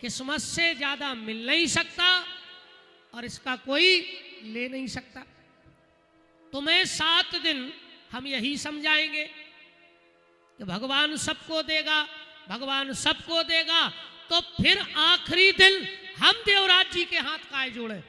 किस्मत से ज्यादा मिल नहीं सकता और इसका कोई ले नहीं सकता। तुम्हें 7 दिन हम यही समझाएंगे कि भगवान सबको देगा, भगवान सबको देगा, तो फिर आखिरी दिन हम देवराज जी के हाथ काहे जोड़े?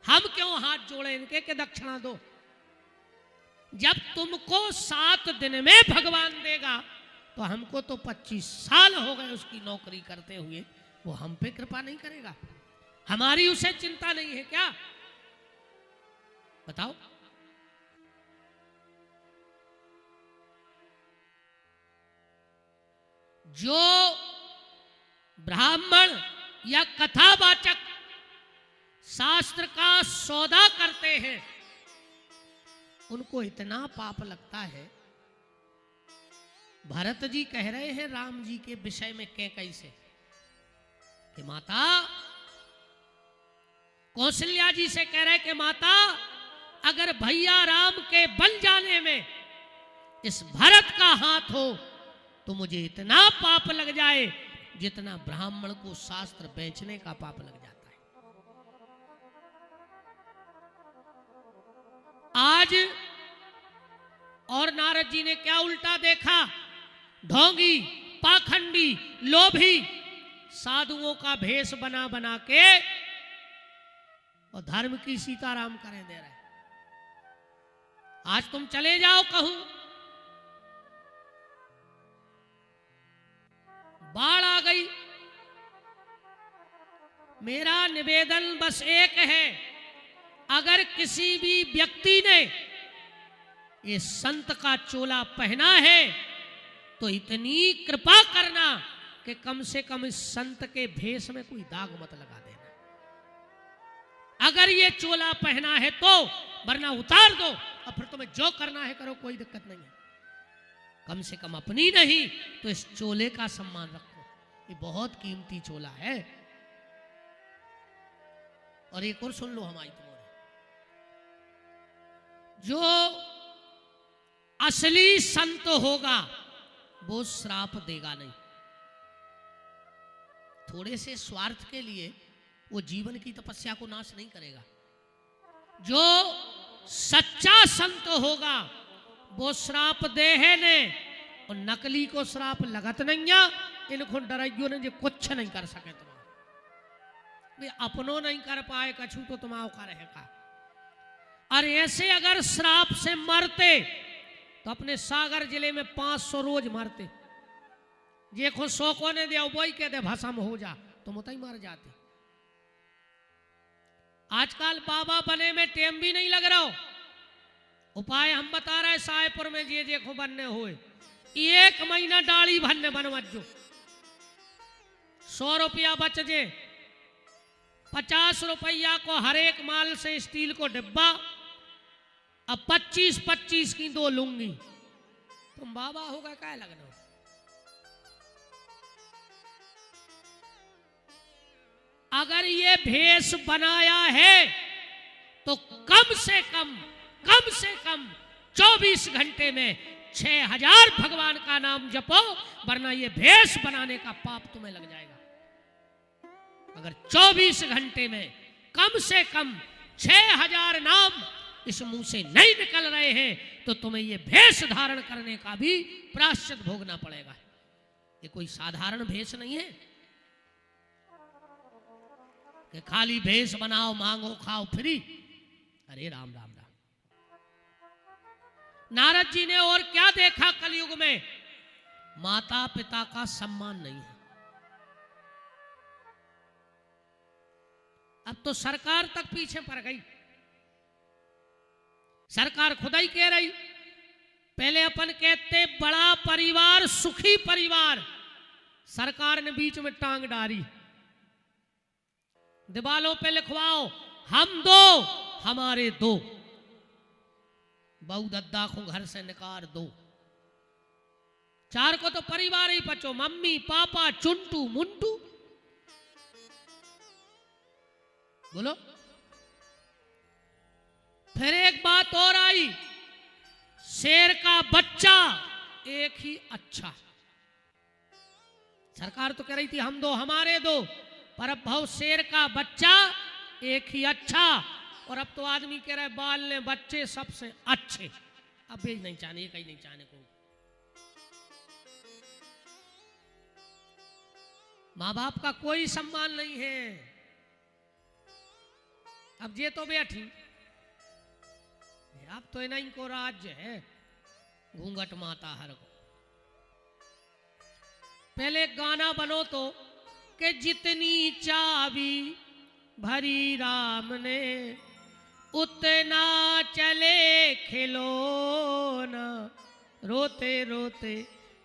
हम क्यों हाथ जोड़े इनके कि दक्षिणा दो? जब तुमको 7 दिन में भगवान देगा तो हमको तो 25 साल हो गए उसकी नौकरी करते हुए, वो हम पे कृपा नहीं करेगा? हमारी उसे चिंता नहीं है क्या? बताओ। जो ब्राह्मण या कथावाचक शास्त्र का सौदा करते हैं उनको इतना पाप लगता है। भरत जी कह रहे हैं राम जी के विषय में कैकई से कि माता, कौशल्या जी से कह रहे कि माता, अगर भैया राम के बन जाने में इस भरत का हाथ हो तो मुझे इतना पाप लग जाए जितना ब्राह्मण को शास्त्र बेचने का पाप लग जाता है। आज और नारद जी ने क्या उल्टा देखा? ढोंगी, पाखंडी, लोभी साधुओं का भेष बना बना के और धर्म की सीताराम करे दे रहे। आज तुम चले जाओ कहूं, बाढ़ आ गई। मेरा निवेदन बस एक है, अगर किसी भी व्यक्ति ने ये संत का चोला पहना है तो इतनी कृपा करना कि कम से कम इस संत के भेष में कोई दाग मत लगा देना। अगर ये चोला पहना है तो, वरना उतार दो और फिर तुम्हें जो करना है करो, कोई दिक्कत नहीं है। कम से कम अपनी नहीं तो इस चोले का सम्मान रखो, ये बहुत कीमती चोला है। और एक और सुन लो हमारी तुम्हारे, जो असली संत होगा वो श्राप देगा नहीं। थोड़े से स्वार्थ के लिए वो जीवन की तपस्या को नाश नहीं करेगा। जो सच्चा संत होगा वो श्राप दे है ने, और नकली को श्राप लगत नहीं है। इनको डराइयो ने जो कुछ नहीं कर सके तुम्हारा, अपनों नहीं कर पाए कछु तो तुम्हारा का रहेगा। और ऐसे अगर श्राप से मरते तो अपने सागर जिले में 500 रोज मरते। ये को 100 को ने दिया वही कह दे भस्म हो जा, तुम उतना ही मर जाते। आजकल बाबा बने में टेम भी नहीं लग रहा हो। उपाय हम बता रहे साहेबपुर में जे देखो बनने हुए, 1 महीना डाली भरने बनवजो 100 रुपया बच जे। 50 रुपया को हर एक माल से स्टील को डिब्बा, अब 25-25 की 2 लूंगी। तुम बाबा होगा क्या लगना? अगर ये भेष बनाया है तो कम से कम 24 घंटे में 6000 भगवान का नाम जपो, वरना ये भेष बनाने का पाप तुम्हें लग जाएगा। अगर 24 घंटे में कम से कम 6000 नाम इस मुंह से नहीं निकल रहे हैं तो तुम्हें ये भेष धारण करने का भी प्रायश्चित भोगना पड़ेगा। ये कोई साधारण भेष नहीं है कि खाली भेष बनाओ, मांगो, खाओ, फ्री। अरे राम राम राम। नारद जी ने और क्या देखा कलयुग में? माता पिता का सम्मान नहीं है। अब तो सरकार तक पीछे पड़ गई। सरकार खुद ही कह रही, पहले अपन कहते बड़ा परिवार सुखी परिवार, सरकार ने बीच में टांग डाली। दीवालों पे लिखवाओ हम 2 हमारे 2, बहू दद्दा को घर से निकाल 2। 4 को तो परिवार ही बचो, मम्मी पापा चुंटू मुंटू। बोलो। फिर एक बात और आई, शेर का बच्चा एक ही अच्छा। सरकार तो कह रही थी हम दो हमारे दो, पर अब भाव शेर का बच्चा एक ही अच्छा, और अब तो आदमी कह रहा है बाल ने बच्चे सबसे अच्छे। अब भी नहीं चाहने, ये कहीं नहीं चाहने को। माँ बाप का कोई सम्मान नहीं है। अब ये तो बैठी, अब तो इन्हीं को राज्य है, घूंघट माता हर को। पहले गाना बनो तो कि जितनी चाबी भरी राम ने उतना चले खिलौना, रोते रोते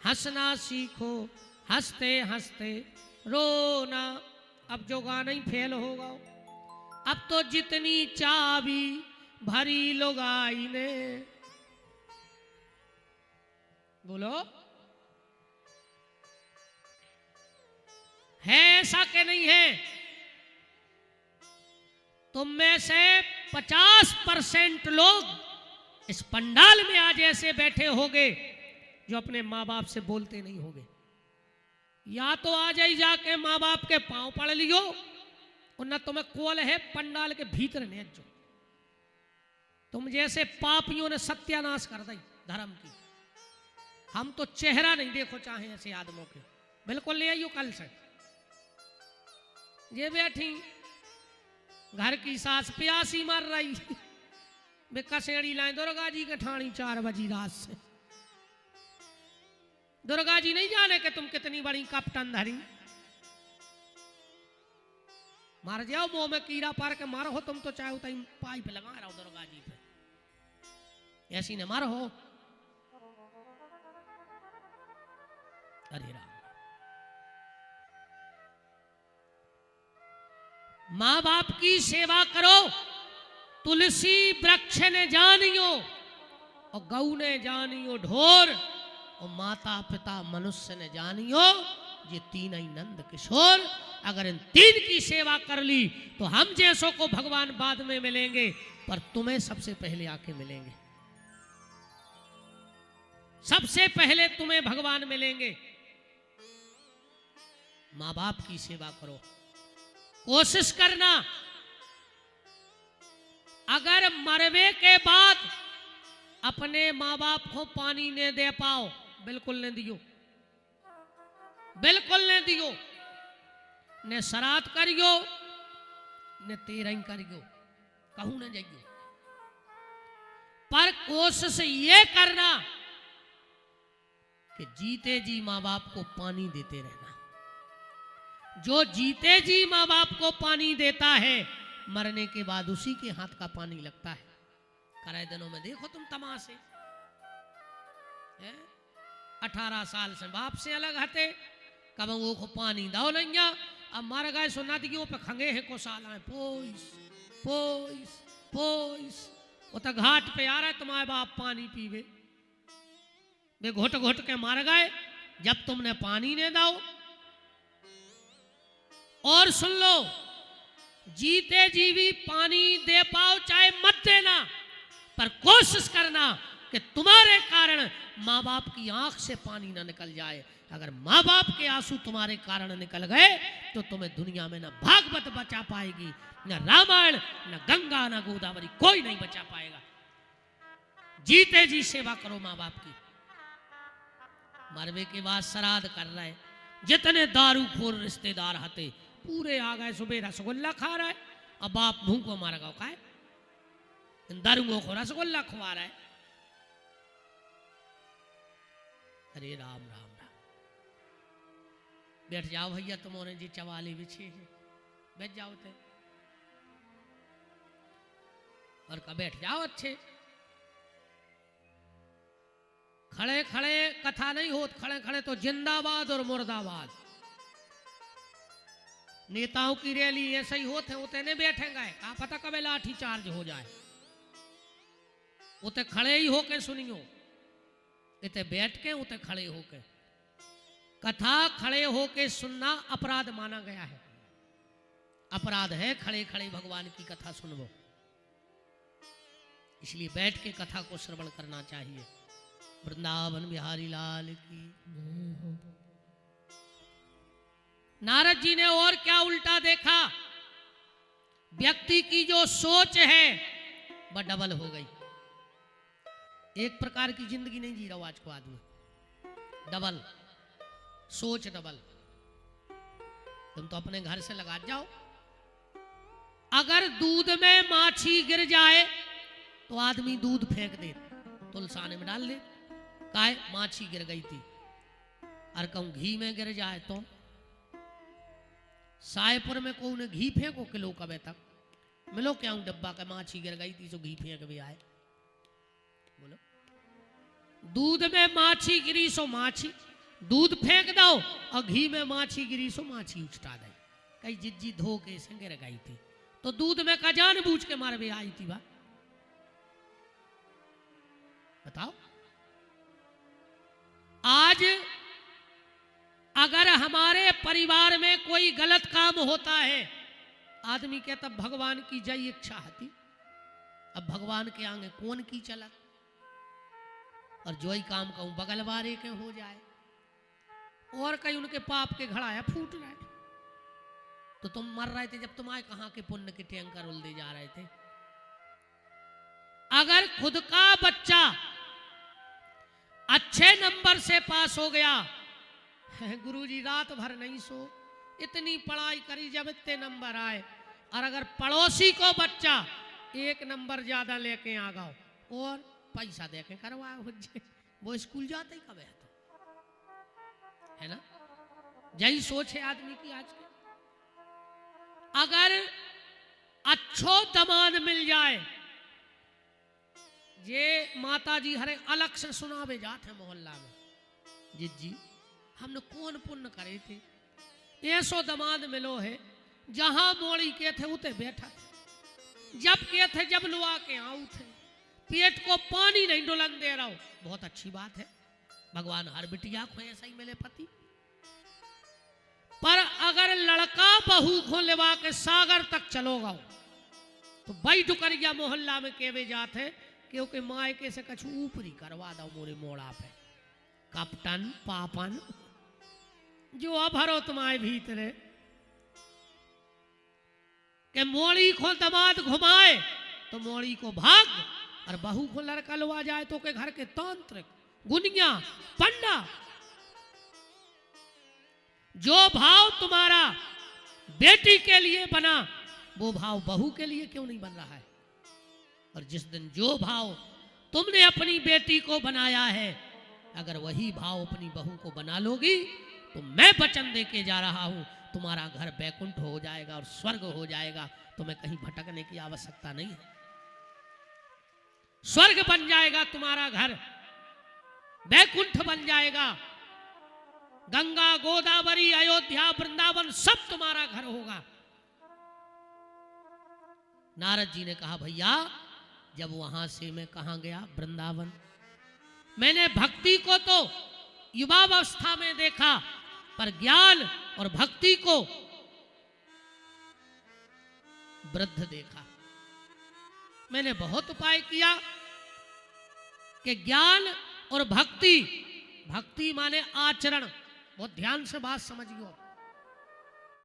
हंसना सीखो, हंसते हंसते रोना। अब जो गाना ही फेल होगा। अब तो जितनी चाबी भरी लुगाई ने, बोलो है ऐसा कि नहीं है? तुम में से 50% लोग इस पंडाल में आज ऐसे बैठे होंगे जो अपने माँ बाप से बोलते नहीं होंगे। या तो आ जाई जाके माँ बाप के पांव पड़ लियो, और न तुम्हें कोल है पंडाल के भीतर ने जो तुम जैसे पापियों ने सत्यानाश कर दी धर्म की। हम तो चेहरा नहीं देखो चाहे ऐसे आदमों के, बिल्कुल ले आइयो कल से। ये बैठी घर की सास प्यासी मर रही, वे कसेड़ी लाए दुर्गा जी के ठाणी 4 बजी रात से। दुर्गा जी नहीं जाने कि तुम कितनी बड़ी कपटन धरी। मार जाओ मुंह में कीड़ा पार के मारो हो तुम तो, चाहे उतनी पाइप लगा रहा हो दुर्गा जी पे, ऐसी न मारो हो। अरे राम, माँ बाप की सेवा करो। तुलसी वृक्ष ने जानियो और गऊ ने जानियो ढोर, और माता पिता मनुष्य ने जानियो ये तीन ही नंद किशोर। अगर इन 3 की सेवा कर ली तो हम जैसों को भगवान बाद में मिलेंगे, पर तुम्हें सबसे पहले आके मिलेंगे। सबसे पहले तुम्हें भगवान मिलेंगे। माँ बाप की सेवा करो, कोशिश करना अगर मरवे के बाद अपने माँ बाप को पानी ने दे पाओ, बिल्कुल ने दियो, बिल्कुल ने दियो। ने श्राद्ध करियो ने तेरह करियो, कहूं न जाइयो, पर कोशिश ये करना कि जीते जी माँ बाप को पानी देते रहना। जो जीते जी माँ बाप को पानी देता है, मरने के बाद उसी के हाथ का पानी लगता है। कराए दिनों में देखो तुम तमाशे, 18 साल से बाप से अलग हते, कब वो को पानी दो नहीं, अब मर गए सो नदियों पे खंगे है को साला पोइस पोइस पोइस, वो तो घाट पे आ रहा है तुम्हारे बाप पानी पीवे, वे घुट घुट के मर गए जब तुमने पानी ने दो। और सुन लो, जीते जी भी पानी दे पाओ चाहे मत देना, पर कोशिश करना कि तुम्हारे कारण माँ बाप की आंख से पानी ना निकल जाए। अगर माँ बाप के आंसू तुम्हारे कारण निकल गए तो तुम्हें दुनिया में न भागवत बचा पाएगी, न रामायण, न गंगा, न गोदावरी, कोई नहीं बचा पाएगा। जीते जी सेवा करो माँ बाप की। मरवे के बाद श्राद्ध कर रहे, जितने दारूखोर रिश्तेदार हते पूरे आ गए, सुबह रसगुल्ला खा रहा है, अब बाप भूखो मार गो खाए, दारूओं को रसगुल्ला खुआ रहा है। अरे राम राम राम, बैठ जाओ भैया, तुम्हारे जी चवाली बिछे है, बैठ जाओ थे और का बैठ जाओ अच्छे। खड़े खड़े कथा नहीं होत, खड़े खड़े तो जिंदाबाद और मुर्दाबाद। नेताओं की रैली ऐसे ही होते होते नहीं बैठेंगे, कहा पता कब लाठी चार्ज हो जाए। उते खड़े ही होके सुनियो, इते बैठ के उते खड़े होके। कथा खड़े होके सुनना अपराध माना गया है, अपराध है खड़े खड़े भगवान की कथा सुनवो, इसलिए बैठ के कथा को श्रवण करना चाहिए। वृंदावन बिहारी लाल की। नारद जी ने और क्या उल्टा देखा, व्यक्ति की जो सोच है वह डबल हो गई। एक प्रकार की जिंदगी नहीं जी रहा आज को आदमी, डबल सोच, डबल। तुम तो अपने घर से लगा जाओ, अगर दूध में माछी गिर जाए तो आदमी दूध फेंक दे, तुलसाने में डाल दे, काहे माछी गिर गई थी। और कहूं घी में गिर जाए तो सायपुर में को घी फेंको किलो कबे तक मिलो क्या डब्बा का, माछी गिर गई थी तो घी फेंक भी आए। बोलो, दूध में माछी गिरी सो माछी दूध फेंक दो, और घी में माछी गिरी सो माछी उछटा दे। कई जिज्जी धो के से गिर गई थी तो दूध में का जान बूझ के मार भी आई थी। बा बताओ, आज अगर हमारे परिवार में कोई गलत काम होता है, आदमी कहता भगवान की जय इच्छा हती, अब भगवान के आगे कौन की चलत, और जो ही काम कहूं बगल वाले के हो जाए, और कहीं उनके पाप के घड़ाया फूट रहे, तो तुम मर रहे थे जब तुम आए कहां के पुण्य के टैंकर उलदे जा रहे थे। अगर खुद का बच्चा अच्छे नंबर से पास हो गया, गुरुजी रात भर नहीं सो, इतनी पढ़ाई करी जब इतने नंबर आए, और अगर पड़ोसी को बच्चा एक नंबर ज्यादा लेके आ गया और पैसा देके करवाया हुज्जे, वो स्कूल जाते ही कब है ना। यही सोच है आदमी की आज के। अगर अच्छो दमाद मिल जाए, ये माता जी हरे अलग से सुनावे जाते मोहल्ला में, जी हमने कौन पुण्य करे थे, ऐसो दमाद मिलो है जहां मोड़ी के थे उते बैठा थे, जब के थे जब लुआ के आऊ थे, पेट को पानी नहीं डुलन दे रहा हो, बहुत अच्छी बात है, भगवान हर बिटिया को ऐसा ही मिले पति। पर अगर लड़का बहू को लेवा के सागर तक चलोगा तो भाई डुकरिया मोहल्ला में केवे जाते, क्योंकि मायके से कछु ऊपरी करवा दो मोरे मोड़ा पे, कप्टन पापन जो अभरो तुम्हारे भीतरे के मोड़ी को दमाद घुमाए तो मोड़ी को भाग, और बहू को लड़का लुआ जाए तो के घर के तांत्रिक गुनिया पंडा। जो भाव तुम्हारा बेटी के लिए बना वो भाव बहू के लिए क्यों नहीं बन रहा है। और जिस दिन जो भाव तुमने अपनी बेटी को बनाया है, अगर वही भाव अपनी बहू को बना लोगी तो मैं वचन दे के जा रहा हूं, तुम्हारा घर बैकुंठ हो जाएगा और स्वर्ग हो जाएगा, तुम्हें कहीं भटकने की आवश्यकता नहीं है। स्वर्ग बन जाएगा तुम्हारा घर, बैकुंठ बन जाएगा, गंगा गोदावरी अयोध्या वृंदावन सब तुम्हारा घर होगा। नारद जी ने कहा भैया जब वहां से मैं कहां गया, वृंदावन। मैंने भक्ति को तो युवावस्था में देखा, पर ज्ञान और भक्ति को वृद्ध देखा। मैंने बहुत उपाय किया कि ज्ञान और भक्ति, भक्ति माने आचरण, बहुत ध्यान से बात समझियो,